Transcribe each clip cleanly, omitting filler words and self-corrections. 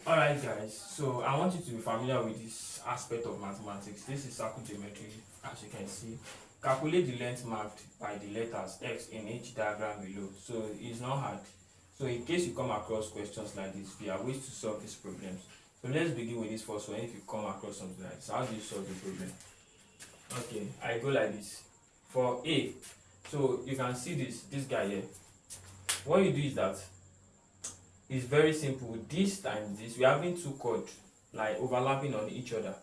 Alright guys, so I want you to be familiar with this aspect of mathematics. This is circle geometry, as you can see. Calculate the length marked by the letters X in each diagram below. So it's not hard. So in case you come across questions like this, there are ways to solve these problems. So let's begin with this first one. If you come across something like this, how do you solve the problem? Okay, I go like this. For A, so you can see this guy here. What you do is that it's very simple. This times this, we're having two chords like overlapping on each other.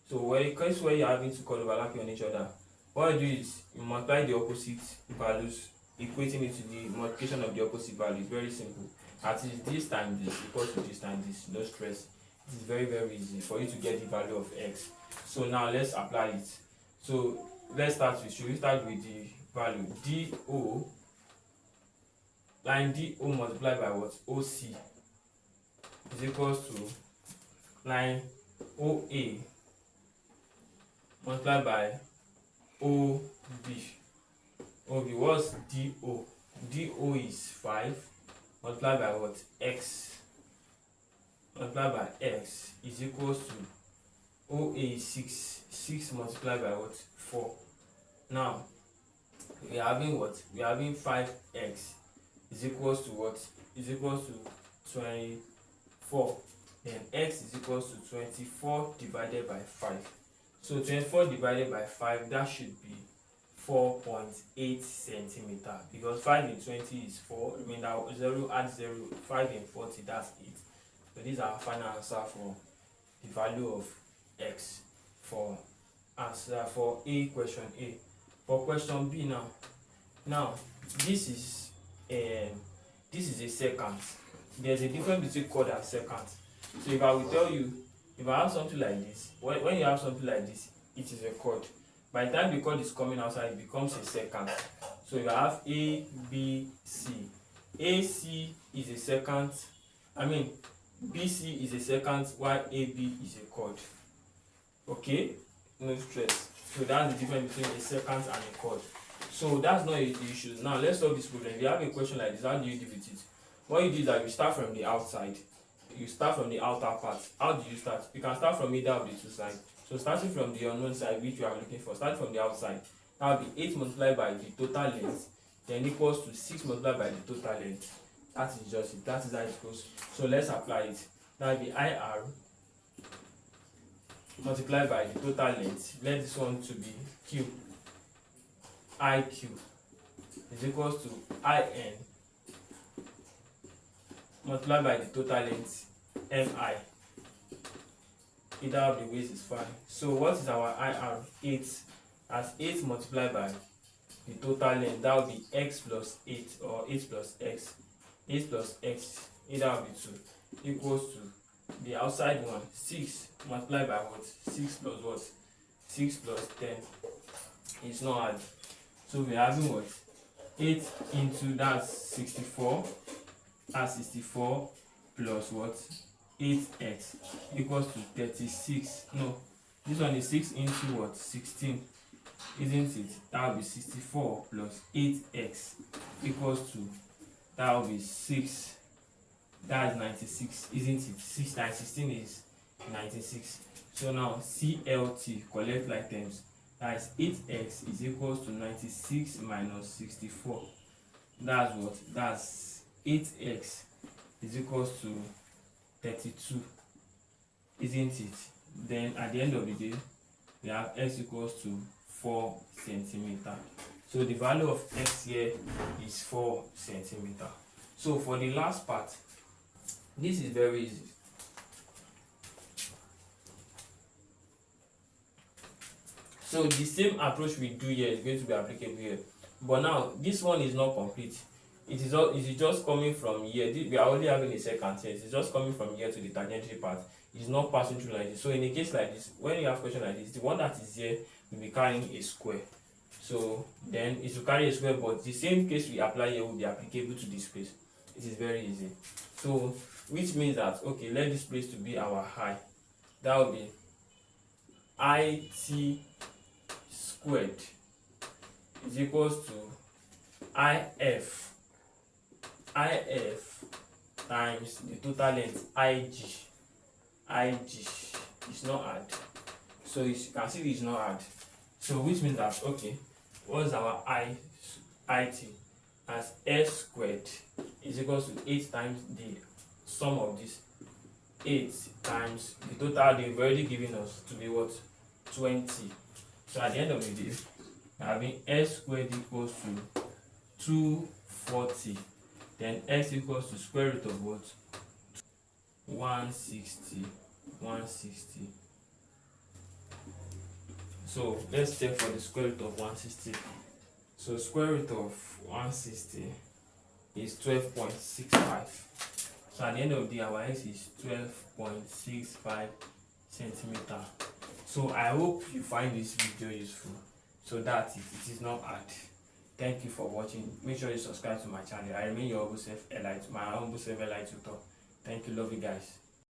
So where you're having two chords overlapping on each other, what you do is you multiply the opposite values, equating it to the multiplication of the opposite values. Very simple. That is this times this equals to this times this. No stress. It is very easy for you to get the value of X. So now let's apply it. So let's start with, should we start with the value DO? Line DO multiplied by what? OC is equals to line OA multiplied by OB. What's DO? DO is 5 multiplied by what? X multiplied by X is equals to OA is 6. 6 multiplied by what? 4. Now we are having what? We are having 5x is equals to what? Is equals to 24. Then x is equals to 24 divided by 5. So 24 divided by 5, that should be 4.8 centimeter, because 5 in 20 is 4. I mean, that 0 add 0, 5 in 40, that's 8. So this is our final answer for the value of x for answer for A, question A. For question B now this is a secant. There's a difference between chord and secant. So if I will tell you, if I have something like this, when you have something like this, it is a chord. By the time the chord is coming outside, it becomes a secant. So if I have A, B, C, AC is a secant. I mean, BC is a secant, while AB is a chord. Okay, no stress. So that's the difference between a secant and a chord. So that's not the issue. Now let's solve this problem. If you have a question like this, how do you deal with it? What you do is that you start from the outside. You start from the outer part. How do you start? You can start from either of the two sides. So starting from the unknown side, which you are looking for, start from the outside. That will be 8 multiplied by the total length, then equals to 6 multiplied by the total length. That is just it. That is how it goes. So let's apply it. That will be IR multiplied by the total length. Let this one to be Q. IQ is equals to IN multiplied by the total length MI. Either of the ways is fine. So what is our IR? 8. As 8 multiplied by the total length, that will be x plus 8 or 8 plus x. 8 plus x, either of the two, equals to the outside one, 6 multiplied by what? 6 plus what? 6 plus 10. It's not hard. So we're having what? 8 into that's 64. That's 64 plus what? 8x equals to 36. No, this one is 6 into what? 16, isn't it? That will be 64 plus 8x equals to, that will be 6. That is 96, isn't it? 6 times 16 is 96. So now CLT, collect like terms. That is 8x is equals to 96 minus 64. That's what? That's 8x is equals to 32, isn't it? Then at the end of the day, we have x equals to 4 centimeter. So the value of x here is 4 centimeter. So for the last part, this is very easy. So the same approach we do here is going to be applicable here. But now this one is not complete. It is just coming from here. We are only having a secant here. It's just coming from here to the tangential part. It's not passing through like this. So in a case like this, when you have a question like this, the one that is here will be carrying a square. So then it will carry a square, but the same case we apply here will be applicable to this place. It is very easy. So which means that, okay, let this place to be our high. That will be IT squared is equals to IF times the total length IG IG is not hard. So you can see it's not hard. So which means that, okay, what's our IT? As s squared is equals to 8 times the sum of this 8 times the total they've already given us to be what? 20. So at the end of the day, having s squared equals to 240, then x equals to square root of what? 160. So let's check for the square root of 160. So square root of 160 is 12.65. So at the end of the day, our x is 12.65 centimeter. So I hope you find this video useful. So that it is not hard. Thank you for watching. Make sure you subscribe to my channel. I remain your humble self Elite, my humble self Elite tutor. Thank you, love you guys.